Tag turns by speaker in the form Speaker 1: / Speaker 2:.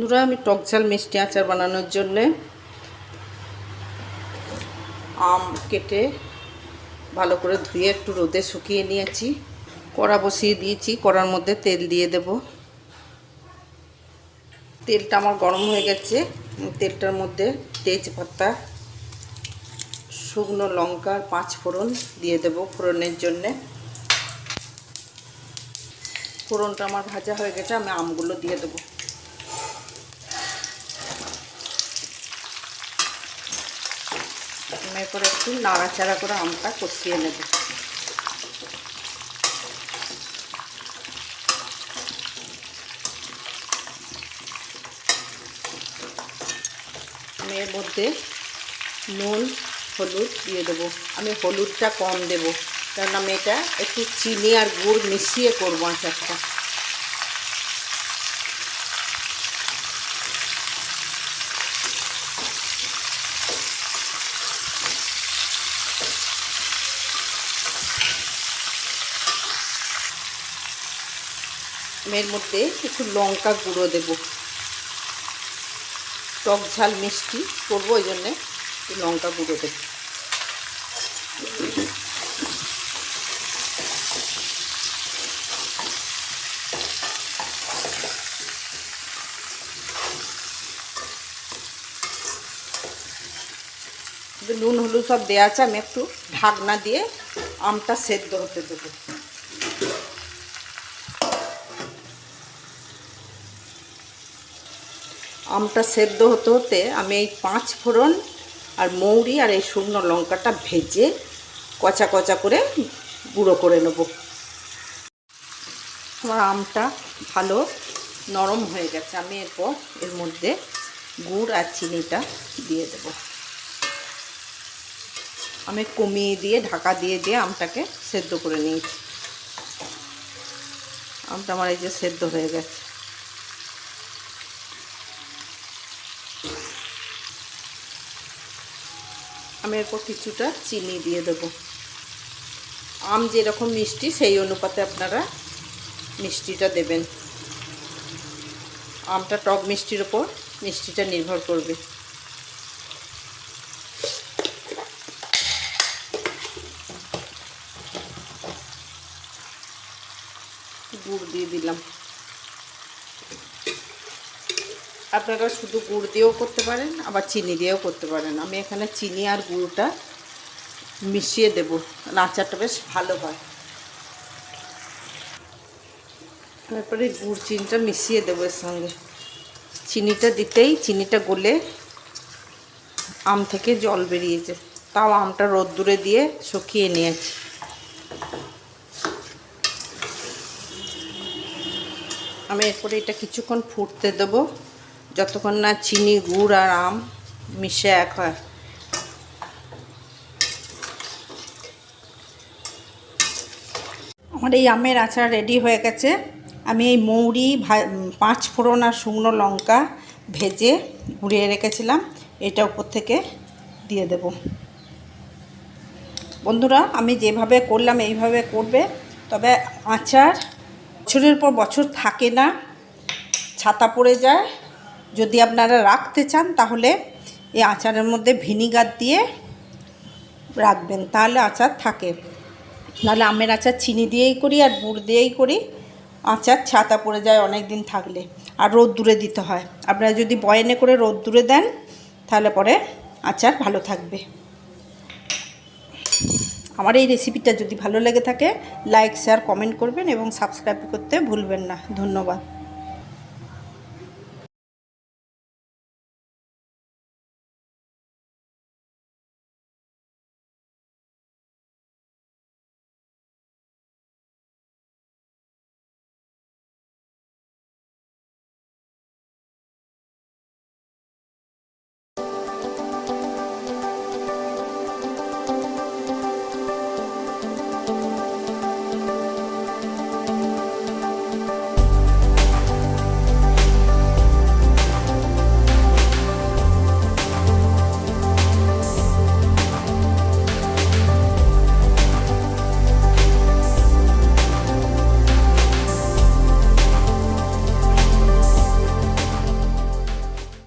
Speaker 1: বন্ধুরা, আমি টক ঝাল মিষ্টি আচার বানানোর জন্যে আম কেটে ভালো করে ধুয়ে একটু রোদে শুকিয়ে নিয়েছি। কড়া বসিয়ে দিয়েছি, কড়ার মধ্যে তেল দিয়ে দেব। তেলটা আমার গরম হয়ে গেছে। তেলটার মধ্যে তেজপাতা, শুকনো লঙ্কা, 5 ফোড়ন দিয়ে দেব ফোড়নের জন্যে। ফোড়নটা আমার ভাজা হয়ে গেছে, আমি আমগুলো দিয়ে দেবো। এরপরে একটু নাড়াচাড়া করে আমটা কষিয়ে নেব। আমি এর মধ্যে নুন, হলুদ দিয়ে দেবো। আমি হলুদটা কম দেব, কারণ আমি এটা একটু চিনি আর গুড় মিশিয়ে করবো আচারটা। এর মধ্যে একটু লঙ্কা গুঁড়ো দেব। টক ঝাল মিষ্টি করবো, ওই জন্যে একটু লঙ্কা গুঁড়ো দেব। নুন হলুদ সব দেওয়া আছে। আমি একটু ঢাকনা দিয়ে আমটা সেদ্ধ হতে দেবো। আমটা সেদ্ধ হতে হতে আমি এই 5 ফোড়ন আর মৌরি আর এই শুকনো লঙ্কাটা ভেজে কচা কচা করে গুঁড়ো করে নেব। আমার আমটা ভালো নরম হয়ে গেছে। আমি এরপর এর মধ্যে গুড় আর চিনিটা দিয়ে দেব। আমি কমিয়ে দিয়ে ঢাকা দিয়ে আমটাকে সেদ্ধ করে নিয়েছি। আমটা আমার এই যে সেদ্ধ হয়ে গেছে। আমি এরপর কিছুটা চিনি দিয়ে দেব। আম যেরকম মিষ্টি সেই অনুপাতে আপনারা মিষ্টিটা দেবেন। আমটা টক মিষ্টির ওপর মিষ্টিটা নির্ভর করবে। গুড় দিয়ে দিলাম। আপনারা শুধু গুড় দিয়েও করতে পারেন, আবার চিনি দিয়েও করতে পারেন। আমি এখানে চিনি আর গুড়টা মিশিয়ে দেব, আচারটা বেশ ভালো হয়। তারপরে গুড় চিনিটা মিশিয়ে দেবো এর সঙ্গে। চিনিটা দিতেই চিনিটা গলে আম থেকে জল বেরিয়েছে, তাও আমটা রোদ্দুরে দিয়ে শুকিয়ে নিয়েছি। আমি এরপরে এটা কিছুক্ষণ ফুটতে দেবো, যতক্ষণ না চিনি, গুড় আর আম মিশে এক হয়। আমার এই আমের আচার রেডি হয়ে গেছে। আমি এই মৌরি, 5 ফোড়ন আর শুকনো লঙ্কা ভেজে গুঁড়িয়ে রেখেছিলাম, এটা উপর থেকে দিয়ে দেব। বন্ধুরা, আমি যেভাবে করলাম এইভাবে করবে। তবে আচার বছরের পর বছর থাকে না, ছাতা পড়ে যায়। যদি আপনারা রাখতে চান তাহলে এই আচারের মধ্যে ভিনিগার দিয়ে রাখবেন, তাহলে আচার থাকে। নাহলে আমের আচার চিনি দিয়েই করি আর গুড় দিয়েই করি, আচার ছাতা পড়ে যায় অনেক দিন থাকলে, আর রোদ্দুরে দিতে হয়। আপনারা যদি বয়ানে করে রোদ্দুরে দেন তাহলে পরে আচার ভালো থাকবে। আমার এই রেসিপিটা যদি ভালো লেগে থাকে লাইক, শেয়ার, কমেন্ট করবেন এবং সাবস্ক্রাইব করতে ভুলবেন না। ধন্যবাদ।